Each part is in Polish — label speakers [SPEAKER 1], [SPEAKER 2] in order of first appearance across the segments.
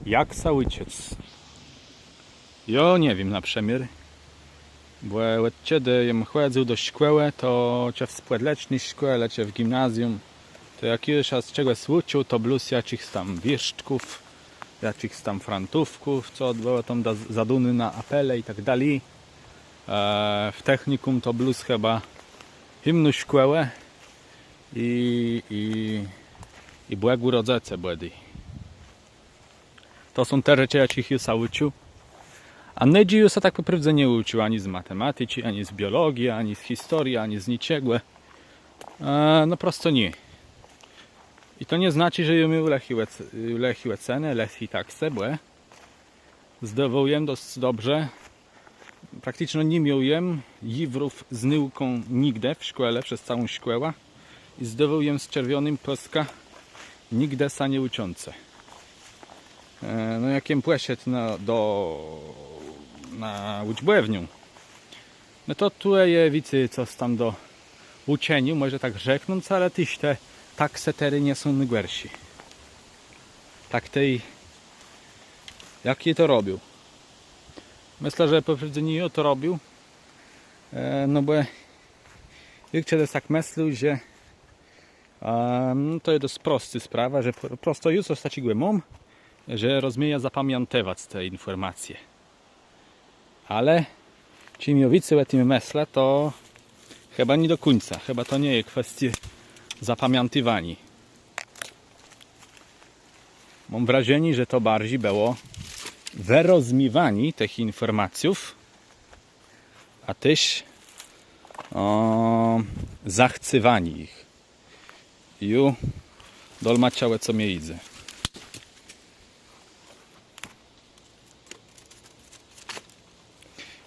[SPEAKER 1] Jak sa uciec? Jo nie wiem na przemier. Bo kiedy jem chodził do szkoły, to cię w spłedlecznej szkole, cię w gimnazjum, to jak już z czegoś uczył, to bluz jakichś tam wieszczków, jakichś tam frantówków, co odbyło tam zaduny na apele i tak dalej. W technikum to bluz chyba hymnu szkołę i błegu rodzece błedy. To są te rzeczy, jakich już uczył. A Nedzi już tak naprawdę nie uczył ani z matematyki, ani z biologii, ani z historii, ani z niczego. No prosto nie. I to nie znaczy, że my ulechiłe cenę, lechi tak sebłe. Zdobyłem dość dobrze. Praktycznie nie miałem jiwrów z nyłką nigdy w szkole, przez całą szkołę. I zdobyłem z czerwonym pioska nigdy sa nie uczące. No jakiem płeszedł na uczbłewnią. No to tu je wicy, co tam do uczeniu, może tak rzeknąc, ale tyś te taksetery nie są najgorsi. Tak tej, jaki to robił. Myślę, że po prostu nie to robił. No bo jak jest tak myślał, że to jest dość prosty sprawa, że po prostu już ostatniego mam, że rozumie zapamiętywać te informacje. Ale ci miowicy o tym myślę, to chyba nie do końca. Chyba to nie jest kwestia zapamiętywania. Mam wrażenie, że to bardziej było wyrozmiewanie tych informacji, a też zachcywanie ich. I dolmaciałe co mnie idzie.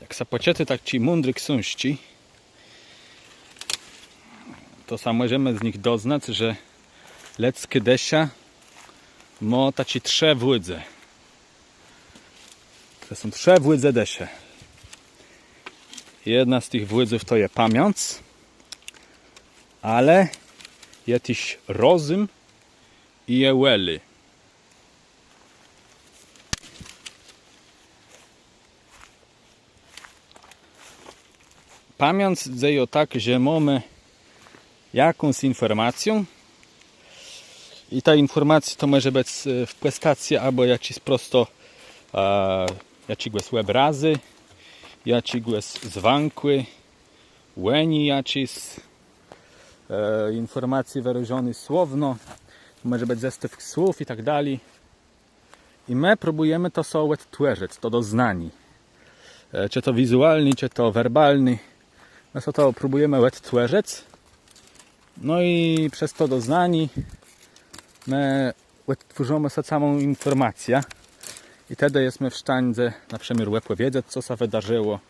[SPEAKER 1] Jak zapoczęty tak ci mądry książki, to sam możemy z nich doznać, że leckie desia ma taci trzy włydze. To są trzy włydze desie. Jedna z tych włydzów to jest pamięć, ale jest też rozum i jełeli. Pamięć dzieje tak, że mamy jakąś informację i ta informacja to może być w postaci albo jakiś prosto jakiegoś obrazy, jakiegoś dzwonku, łeni jakieś informacji wyrażone słowno, może być zestaw słów i tak dalej. I my próbujemy to sobie odtworzyć, to doznanie. Czy to wizualny, czy to werbalny. My to próbujemy odtworzyć. No i przez to doznanie my odtworzymy sobie samą informację. I wtedy jesteśmy w stanie na przykład opowiedzieć, co się wydarzyło.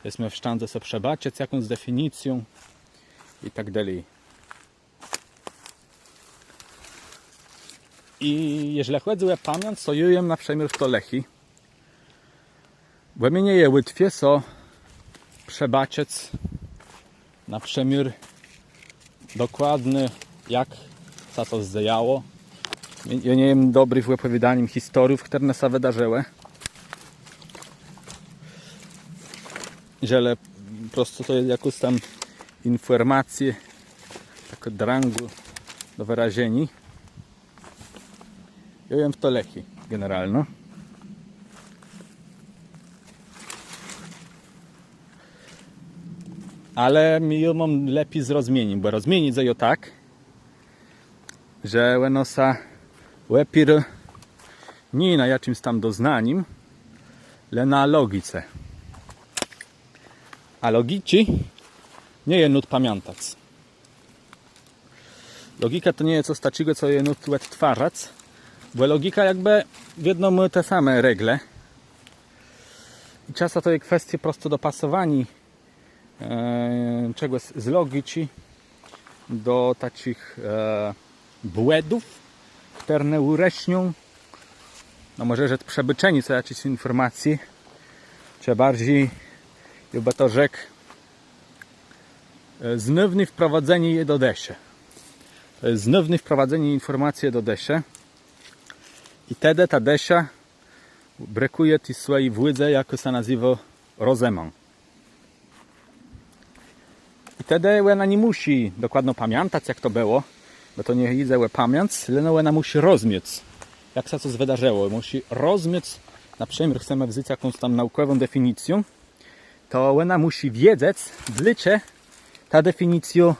[SPEAKER 1] Jesteśmy w stanie sobie przebaczyć jakąś definicją i tak dalej. I jeżeli chodzi o pamięć, to ja jem na przykład w to lechi. Bo mnie nie je łatwiej so przebaczyć na przykład dokładnie jak się to zdajało. Ja nie jestem dobry w opowiadaniu historii, które się wydarzyły. Że po prostu to jest jakąś tam informację taką drangu do wyrażenia. Ja jem w to lechi generalnie. Ale mi mam lepiej zrozumieć, bo rozmienić je tak, że ono sa lepiej nie na jakimś tam doznaniem, ale na logice. A logici nie jest nut pamiętać. Logika to nie jest coś takiego, co je nut odtwarzać, bo logika jakby wiedzą te same regle. I czasem to jest kwestia prosto dopasowania czegoś z logiki do takich błędów, które ureśnią, no może że przebyczeni są jakieś informacje, czy bardziej, jakby to rzekł, znowne wprowadzenie je do desie. To jest znowne wprowadzenie informacji do desie i wtedy ta desia brakuje tej swojej wiedzy, jak się nazywa rozumem. I wtedy ona nie musi dokładnie pamiętać, jak to było, bo to nie idzie pamięć, ale ona musi rozumieć, jak się coś wydarzyło. Musi rozumieć, na przykład chcemy wziąć jakąś tam naukową definicję, to ona musi wiedzieć, dlaczego ta definicja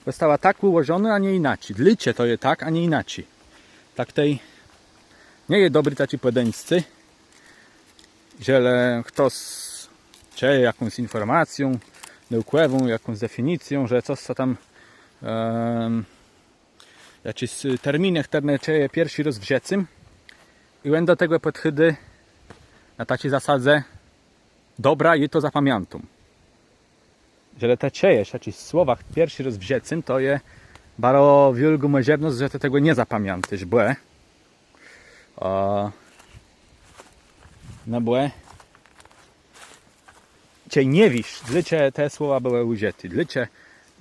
[SPEAKER 1] została tak ułożona, a nie inaczej. Dlaczego to jest tak, a nie inaczej. Tak tej nie jest dobry taki pojedyncy, że ktoś chce jakąś informacją naukową, jakąś definicją, że coś co tam jakieś terminy, które trzeba pierwszy raz wziąć i on do tego podchodzi na takiej zasadzie dobra i to zapamiętam. Że te czejesz, jakieś słowach pierwszy raz wziąć, to jest bardzo wielka możliwość, że ty tego nie zapamiętasz, bo no bo cię nie wiesz, dlaczego te słowa były użyte, dlaczego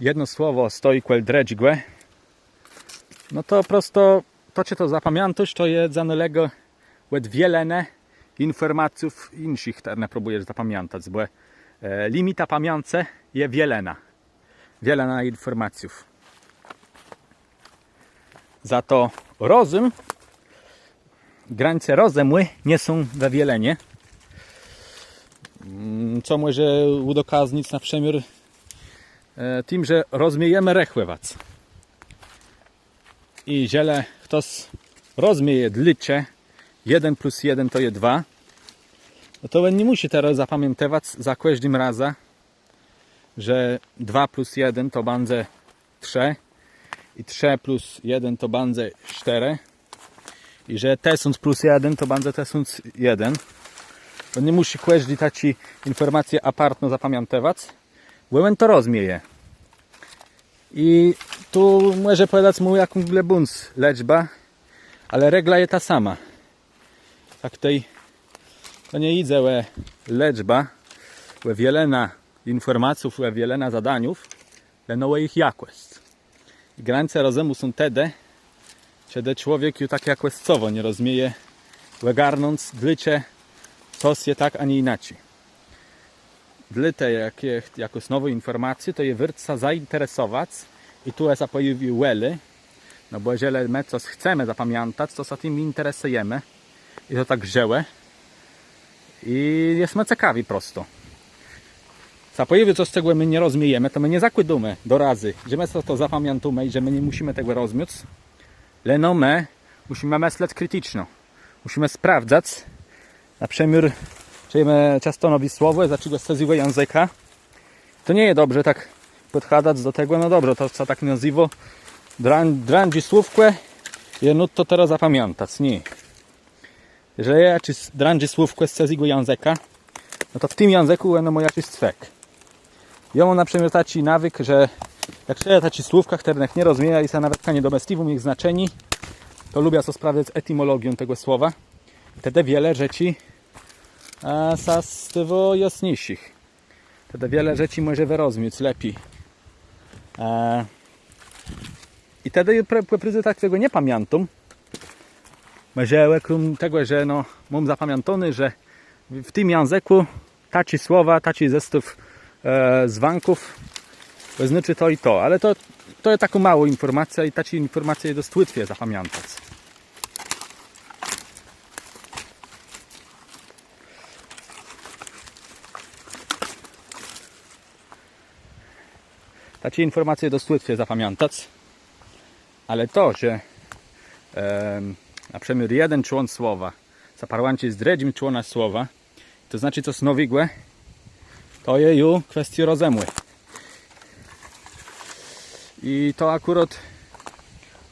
[SPEAKER 1] jedno słowo stoi quel drugie, no to prosto to, czy to zapamiętasz, to jest zanolego wiele informacji innych, które próbujesz zapamiętać, bo limita pamięci jest wielena informacji. Za to rozum, granice rozumu nie są we wielenie, co może udokazać na przykład tym, że rozumiemy rechływać. I jeżeli ktoś rozumie dlaczego 1 plus 1 to jest 2, no to on nie musi teraz zapamiętywać za każdym razem, że 2 plus 1 to będzie 3 i 3 plus 1 to będzie 4 i że 1000 plus 1 to będzie 1001. On nie musi każdej takiej informacji apartno zapamiętywać, bo on to rozumie. I tu może powiedzieć mu jaką glebunc liczba, ale regla jest ta sama. Tak tej to nie idzie liczba, wielena informacji, wielena zadaniów, ale ich jakość. I granice rozumu są wtedy, kiedy człowiek już tak jakościowo nie rozumie, garnąc, dlaczego coś jest tak, a nie inaczej. Dla tej jakoś nowej informacji, to je wyrca zainteresować i tu jest pojawił wely, no bo jeżeli my coś chcemy zapamiętać, to się tym interesujemy i to tak grzełe i jesteśmy ciekawi prosto. Co pojawi coś, czego my nie rozumiemy, to my nie zakładamy do razy, że my to zapamiętamy i że my nie musimy tego rozumieć, ale no my musimy myśleć krytycznie. Musimy sprawdzać, na przykład, czy my często nowi słowo, dlaczego z tego języka, to nie jest dobrze tak podchodzić do tego, no dobrze, to co tak nazywa, drandzi słówkę, no to teraz zapamiętać, nie. Jeżeli ja czy drandzi słówkę z tego języka, no to w tym języku no jakiś cwek. Ja mam na przykład taki nawyk, że jak czytam takie słówka, które nie rozumiem i są nawet nie domestiwum ich znaczeni, to lubię to sprawdzać etymologią tego słowa. Wtedy wiele rzeczy są z tego jasniejszych. Wtedy wiele rzeczy może wyrozumieć lepiej. I wtedy tak tego nie pamiętam. Może krom tego, że no, mam zapamiętane, że w tym języku takie słowa, taki zestaw zwanków znaczy to i to, ale to jest taka mała informacja i takie informacje dość łatwo zapamiętać. Takie informacje dość łatwo zapamiętać, ale to, że na przykład jeden człon słowa zaparłancie z drugim człona słowa, to znaczy coś nowego, to jest już kwestia rozumu. I to akurat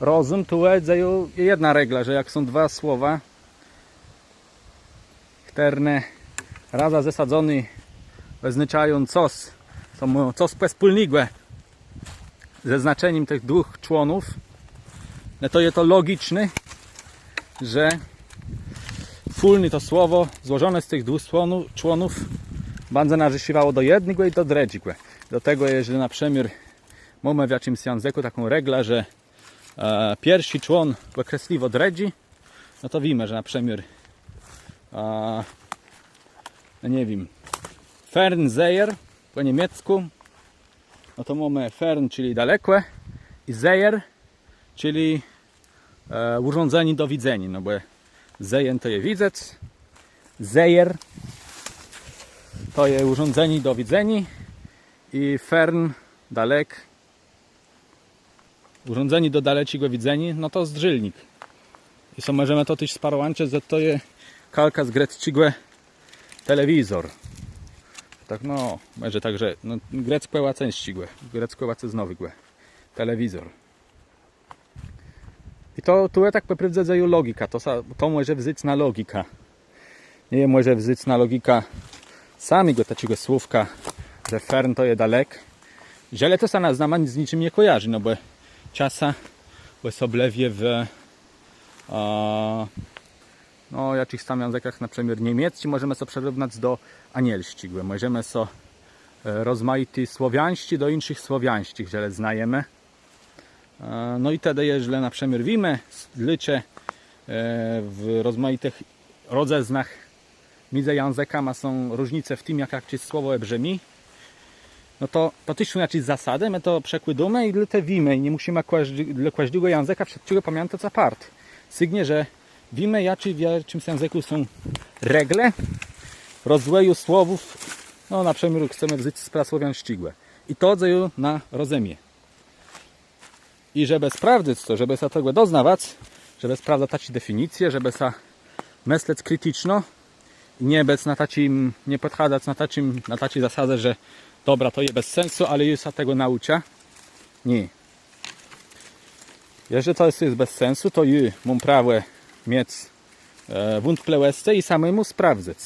[SPEAKER 1] rozum tu jest jedna regla, że jak są dwa słowa, które razem zesadzone oznaczają coś wspólnego ze znaczeniem tych dwóch członów, no to jest to logiczne, że wspólne to słowo złożone z tych dwóch członów będzie nazywało do jednego i do drugiego. Do tego, jeżeli na przykład mamy w jakimś języku taką reglę, że pierwszy człon wykreśliwo drugi, no to wiemy, że na przykład no nie wiem, Fernseher po niemiecku, no to mamy Fern, czyli dalekłe, i Seher, czyli urządzenie do widzenia, no bo Sehen to jest widzec, Seher to jest urządzenie do widzenia i Fern, dalek, urządzenie do daleciego widzenia, no to zdrzylnik. I co możemy to też sparować, że to jest kalka z greckiego telewizor. Tak no, może także, no greckie łace ścigłe, greckie łace znowigłe, telewizor. I to tu tak poprawdzają logika, to może wzyć na logika. Nie może wzyć na logika samego takiego słówka, że Fern to jest dalek. Ziele to sa z nami z niczym nie kojarzy, no bo czasa osoblewie w no jakichś tam językach, na przykład niemiecki, możemy sobie przerównać do anielszczygłe. Możemy sobie rozmaity słowiańści do innych słowiańskich, że znajemy. No i wtedy, jeżeli na przykład wiemy, liczę w rozmaitych rodzeznach między językami są różnice w tym, jak słowo brzmi, no to też są jakieś zasady, my to przekładamy i te wiemy i nie musimy dla każdego języka wszystkiego pamiętać apart. Sygnie, że wiemy, jakie w jakimś języku są regle rozwoju słowów, no na przykład chcemy wziąć z prasłowian ścigłe. I to dzieje na rozumie. I żeby sprawdzić to, żeby się tego doznawać, żeby sprawdzać definicje, żeby się myśleć krytyczno i nie podchodzić na takiej zasadzie, że dobra, to jest bez sensu, ale już się tego nauczę. Nie. Jeżeli to jest bez sensu, to mam prawo mieć wątpliwości i samemu sprawdzić.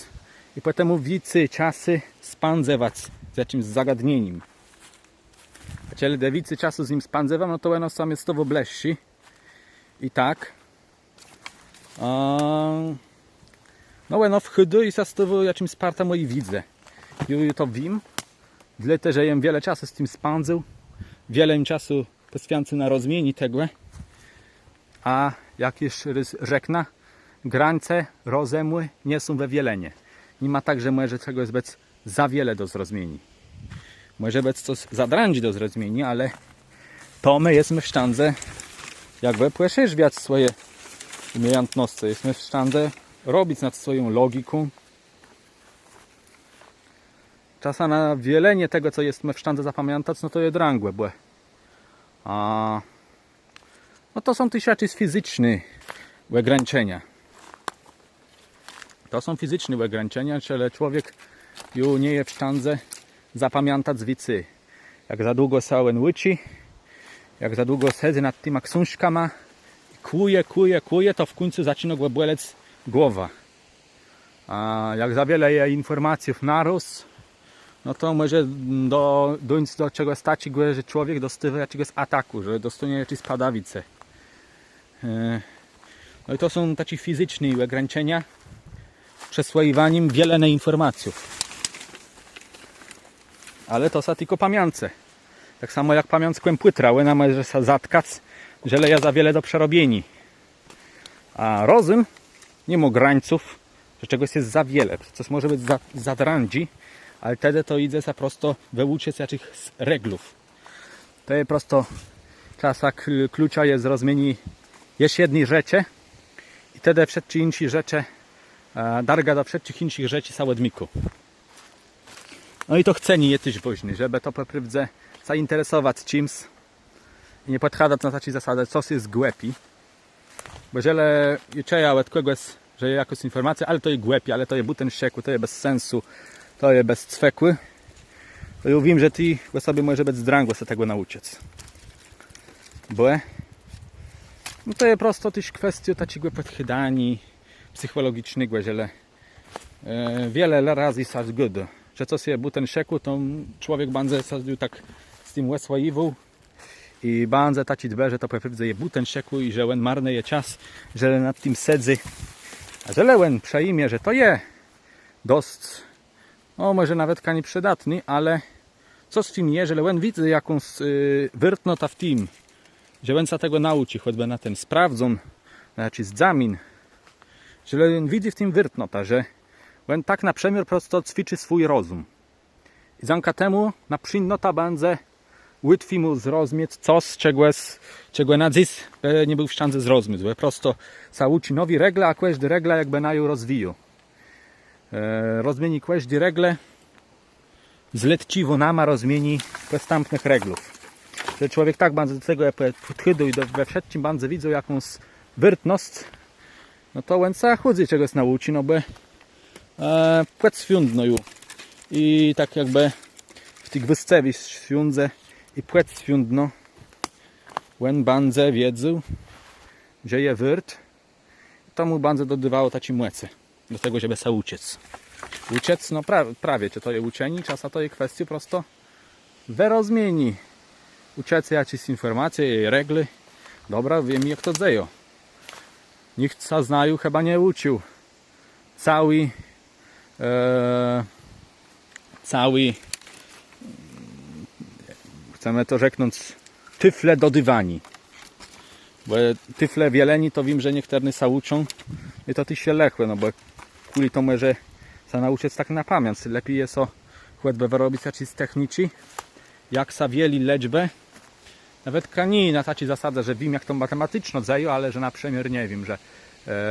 [SPEAKER 1] I potem więcej czasu spędzać z jakimś zagadnieniem. A jeżeli więcej czasu z nim spędzam, no to ono sam jest to w obleści. I tak. No ono wchodzę i z tego jakimś sparta moi widzę. I to wiem. Dlatego, że jem wiele czasu z tym spędzał. Wiele im czasu poświęcę na rozmieni tego. A jak już rzekna, granice rozumu nie są we wielenie. Nie ma tak, że może czegoś być za wiele do zrozumienia. Może być coś zadrędzi do zrozumienia, ale to my jesteśmy w stanie jakby poszerzać swoje umiejętności. Jesteśmy w stanie robić nad swoją logiką. Czasem na wielenie tego, co jesteśmy w stanie zapamiętać, no to jest drągłe, bo no to są też jakieś fizyczne ograniczenia. To są fizyczne ograniczenia, czyli człowiek już nie jest w stanie zapamiętać wicy. Jak za długo się uczy, jak za długo siedzi nad tymi książkami, kłuje, to w końcu zaczyna go boleć głowa. A jak za wiele informacji naraz, no to może dojść do czegoś takiego, że człowiek dostaje jakiegoś ataku, że dostanie jakieś spadawice. No i to są takie fizyczne ograniczenia przesłajiwaniem wiele informacji. Ale to są tylko pamięce. Tak samo jak pamięć płytra, ona może się zatkać, że leja za wiele do przerobienia. A rozum nie ma graniców, że czegoś jest za wiele. Coś może być za drandzi, ale wtedy to idzie za prosto wyuczyć jakichś reglów. To jest prosto klasa klucza jest rozumienie jeszcze jednej rzeczy i wtedy wszystkie inne rzeczy darga do wszystkich innych rzeczy sałodmiku. No i to chcenie jest też ważne, żeby to poprawdze zainteresować czymś i nie podchodzić na takiej zasadzie, co jest głupi. Bo jeżeli ja od kogoś, że jest jakaś informacja, ale to jest głupi, ale to jest buten ściekły, to jest bez sensu, to jest bez cwekły, to ja wiem, że ty sobie może być zdrągło się tego nauczyć. Bo no to jest prosto też kwestia takiego podchydania psychologicznego, że wiele razy jest good, że co się buten ściekły, to człowiek będzie tak z tym łesłaiwał i będzie taki dbe, że to pewnie jest buten ściekły i że on marny je czas, że nad tym sedzi. A że lewen przejmie, że to jest dość, no może nawet nie przydatny, ale co z tym jest, że lewen widzę jakąś wyrtnota w tym, że on się tego nauczy, choćby na ten sprawdzą, na jakiś egzamin, że on widzi w tym wyrtnota, że on tak na przemiar prosto ćwiczy swój rozum. I zanka temu na przynnota będzie łatwiej mu zrozumieć coś, czego na dziś nie był w stanie zrozumieć. Bo prosto sauczy nowi regle, a każdy regla jakby na ją rozwiju. Rozmieni każdy regle, zletciwo nama rozmieni następnych reglów. Że człowiek tak bardzo do tego podchodził i we wszystkim bardzo widzą jakąś wyrtność, no to on se chodzi czegoś nauczy, no bo płet świędno ju. I tak jakby w tych wyscewi świędze i płet świędno on bardzo wiedział, że je wyrt, to mu bardzo dodawało taci młece do tego, żeby se uciec. Uciec, no prawie, czy to je uczeni, czasem to je kwestie prosto wyrozmieni. Uciec jakieś informacje i regły. Dobra, wiem jak to dzieje. Nikt co znaju chyba nie uczył. Cały chcemy to rzeknąć tyfle do dywani. Bo tyfle wieleni to wiem, że niektórzy sa uczą i to ty się lechłe, no bo kuli to może sa nauczyć tak na pamięć. Lepiej jest o chłodbę wyrobić jakieś technici, jak sa wieli liczbę. Nawet nie na takiej zasadzie, że wiem jak to matematyczno dzieje, ale że na przemiar nie wiem, że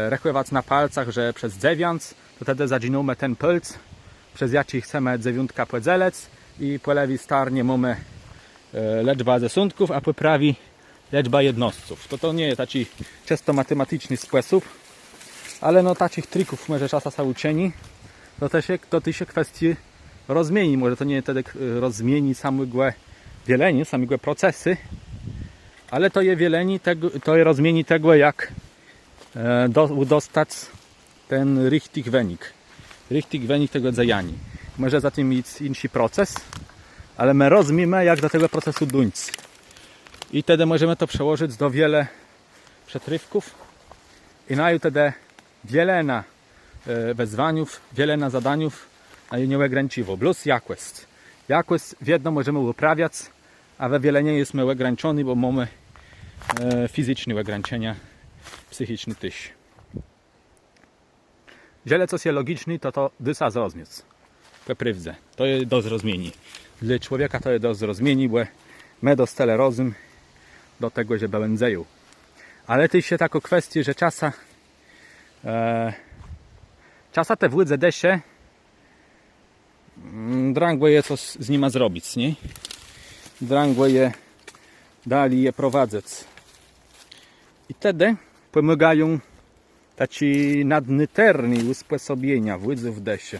[SPEAKER 1] rechływać na palcach, że przez dziewiąt, to wtedy zadzinamy ten palc, przez jaki chcemy dziewiątka płedzelec i po lewej stronie mamy liczba desątków, a po prawej liczba jednostków. To nie jest taki czysto matematyczny sposób, ale no takich trików może czasem są uczeni, to się kwestii rozmieni. Może to nie wtedy rozmieni samego wielenie, samego procesy, ale to je wieleni, to je rozmieni tego, jak dostać ten richtig wynik. Richtig wynik tego działania. Może za tym mieć inny proces, ale my rozumiemy, jak do tego procesu dojść. I wtedy możemy to przełożyć do wiele przetrywków i na wtedy wiele na wezwaniów, wiele na zadaniów, a nie ograniczywo. Plus jakość. Jakość w jedno możemy uprawiać, a we wiele nie jesteśmy ograniczeni, bo mamy fizyczne ograniczenia, psychiczne też. Wiele co jest logiczne, to dysa zrozumieć. Peprywdze. To jest do zrozumienia. Dla człowieka to jest do zrozumienia, bo my dostali rozum do tego, że będzeją. Ale też się taką kwestię, że czasa te włydze desie drangłe je coś z nima zrobić, nie? Drangłe je dali je prowadzać. I wtedy pomagają taci nadnyterni usposobienia włydzy w desie.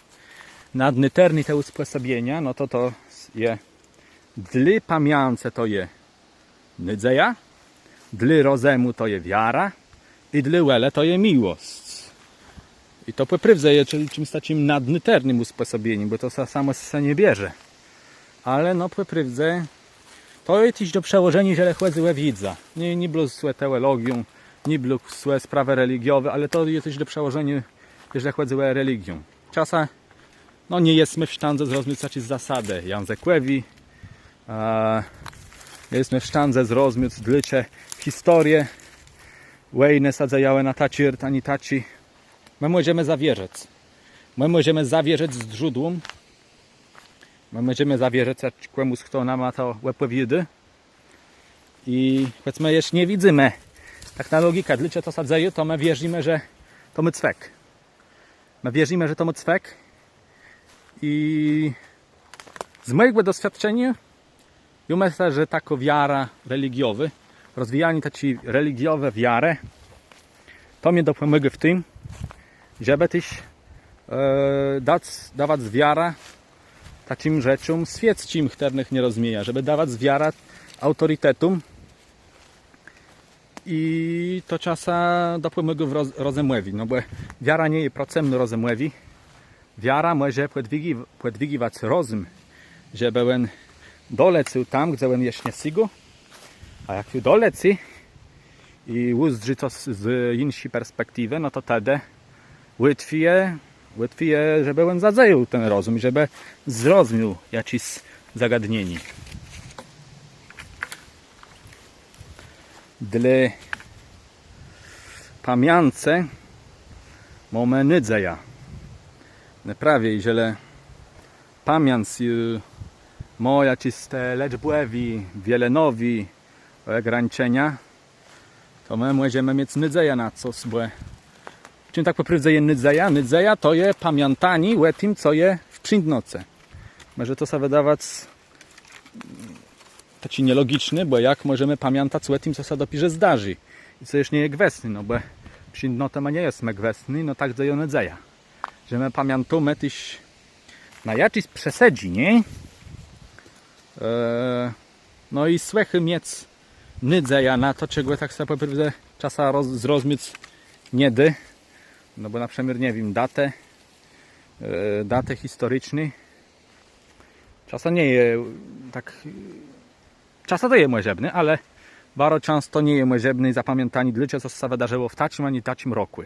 [SPEAKER 1] Nadnyterni te usposobienia, no to je dla pamięce to je nadzieja, dla rozumu to je wiara i dla łele to je miłość. I to poprywdze je czymś takim nadnyternym usposobieniem, bo to samo się nie bierze. Ale no poprywdze to jest iść do przełożenia, że chłodzy widza. Nie było złe teologią, nie było złe sprawy religiowe, ale to jest iść do przełożenia, że chłodzy religią. Czasem no nie jesteśmy w stanie zrozumieć jakieś zasady językowi. Jesteśmy w stanie zrozumieć dlaczego historię. Wojny sadzajały na taci, ani taci. My możemy zawierzyć. My możemy zawierzyć z źródłem. My możemy zawierzyć komuś, kto nam ma to opowiedy. I powiedzmy, jeśli nie widzimy tak na logikę, dlaczego to sadzają, to my wierzymy, że to my cwek. My wierzymy, że to my cwek. I z mojego doświadczenia ja myślę, że taka wiara religiowa, rozwijanie takiej religiowej wiary, to mnie dopomaga w tym, żeby też dawać wiarę takim rzeczom świeckim, których nie rozumieją, żeby dawać wiarę autorytetom i to czasem dopomaga w rozumowi, no bo wiara nie jest procesem rozumowi. Wiara może podwigiwać rozum, żeby on dolecił tam, gdzie on jeszcze nie sigo, a jak już doleci i ujrzy to z innej perspektywy, no to wtedy łatwiej, żeby on zadzejął ten rozum, żeby zrozumiał jakieś zagadnienie. Dla pamięci Mamy nydzeja. Prawie, że pamięć moja czyste liczbowi, wiele nowi ograniczenia, to my możemy mieć nydzeja na coś, bo czym tak poprawdza je nydzeja? Nydzeja to je pamiętani o tym, co je w przyndnoce. Może to się wydawać taki nielogiczny, bo jak możemy pamiętać o tym, co się dopiero zdarzy i co już nie jest gwesny, no bo przyndnota ma nie jest gwesny, no tak daje nydzeja. Że my pamiętamy też na jakiś przesadzi, nie? No i słechy mieć nydzeja na to, czego tak sobie poprawdza czasa zrozumieć nie dy. No bo na przykład, nie wiem, datę historyczną. Czasem nie jest tak... Czasem to jest możebny, ale bardzo często nie jest możebny zapamiętanie dla co się wydarzyło w takim ani takim roku.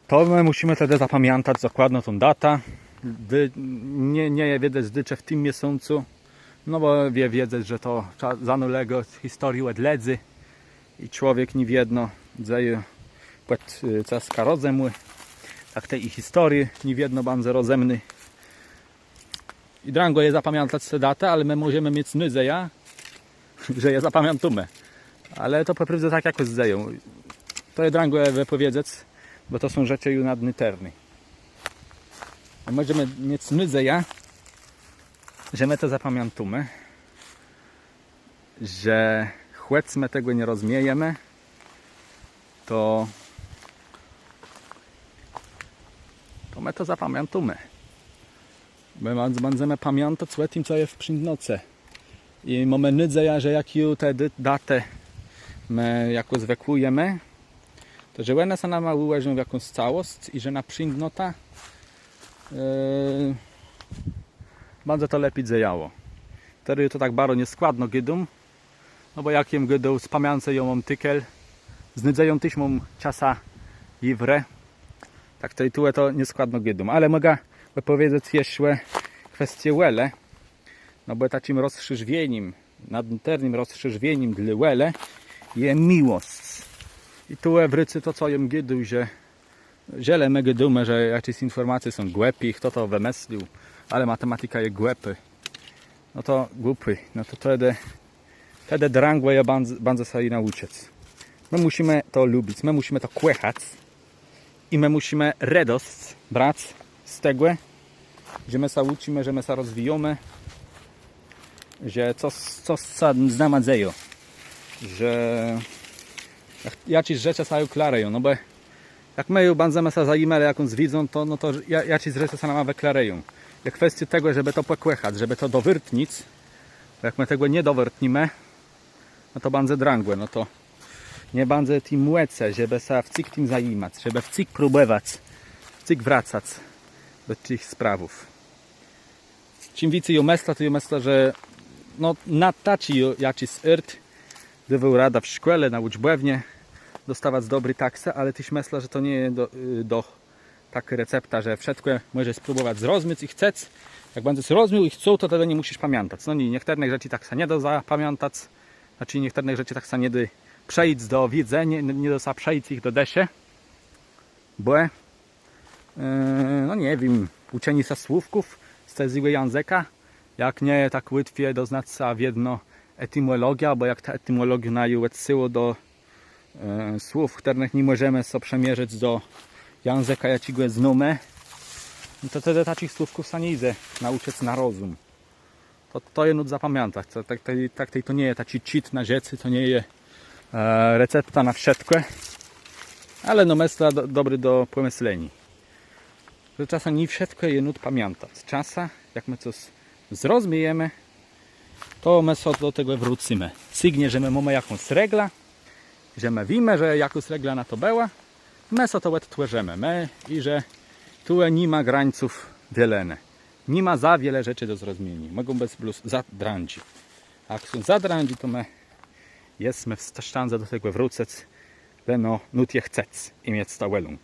[SPEAKER 1] To my musimy wtedy zapamiętać dokładnie tą datę. Nie wiedzieć zdycze w tym miesiącu. No bo wiedzieć, że to zanulego historii odledzy i człowiek nie wiedno dzieje pod caska rozemły. Tak tej historii nie wiedno bardzo rozemny. I drango je zapamiętać tę datę, ale my możemy mieć nydzeja, że je zapamiętamy. Ale to po prostu tak jakoś zdeją. To jest drango je wypowiedzieć, bo to są rzeczy już nadnyterne. Możemy mieć nydzeja, że my to zapamiętamy, że choć my tego nie rozumiemy, to my to zapamiętamy. My będziemy pamiętać o tym, co jest w przyndnoce. I mamy nadzieję, że jak już tę datę my jako zwekujemy, to że one się nam ułożą w jakąś całość i że na przyndnota bardzo to lepiej działało. Wtedy to tak bardzo nieskładno gydum, no bo jak jem gydą z pamięce ją mam tykel, z nydzeją też mam czasa iwre, tak to i tu to nieskładno gydum. Ale mogę powiedzieć jeszcze kwestię łele, no bo takim rozszerzwieniem, nadmiernym rozszerzwieniem dla łele jest miłość. I tu w rycy to co jem gydu, że ziele my gydumy, że jakieś informacje są głębi, kto to wymyślił, ale matematyka jest głupy. No to głupy, no to wtedy drangłe je bardzo sobie nauczyć. My musimy to lubić, my musimy to kłechać i my musimy radość brać z tego, że my się uczymy, że my się rozwijamy, że coś z nami dzieje, że jakieś rzeczy się klareją, no bo jak my będziemy się zajmowali jakąś widzą, to jakieś rzeczy się nam wyklareją. Jak kwestia tego, żeby to pokłechać, żeby to dowyrtnić, bo jak my tego nie dowyrtnimy, no to będzie drangłe, no to nie będzie tym łece, żeby się w cik tym zajmować, żeby w cik próbować, w cik wracać do tych sprawów. Czym więcej ją myślę, to ją myślę, że no, na taci jakiś irt, gdyby rada w szkole, na uczbłewnie, dostawać dobry taksę, ale też myślę, że to nie jest taka recepta, że wszystko możesz spróbować zrozumieć i chceć. Jak będziesz rozumiał i chcą, to wtedy nie musisz pamiętać. No nie, niektórych rzeczy tak się nie da zapamiętać, znaczy niektórych rzeczy tak się nie da przejść do widzenia, nie da przejść ich do desie, bo no nie wiem, uczeni się słówków z tego języka, jak nie tak łatwiej doznać się w jedno etymologia, bo jak ta etymologia najełecyło do słów, których nie możemy sobie przemierzyć do języka, jakiego znamy, to wtedy takich słówków się nie idzie nauczyć na rozum. To jest zapamiętać. To nie jest taki cheat na rzeczy, to nie jest recepta na wszystko, ale no myślę dobry do pomyślenia. Że czasem nie wszystko jest pamiętać. Czasem, jak my coś zrozumiemy, to my sobie do tego wrócimy. Sygnie, że my mamy jakąś reglę, że my wiemy, że jakaś regla na to była, my sobie to odtworzymy. I że tu nie ma graniców wielene. Nie ma za wiele rzeczy do zrozumienia. Mogą być plus zadrandzi. A jak są zadrandzi, to my jesteśmy w stanie do tego wrócić, bo no, nut je chceć i mieć stałelą.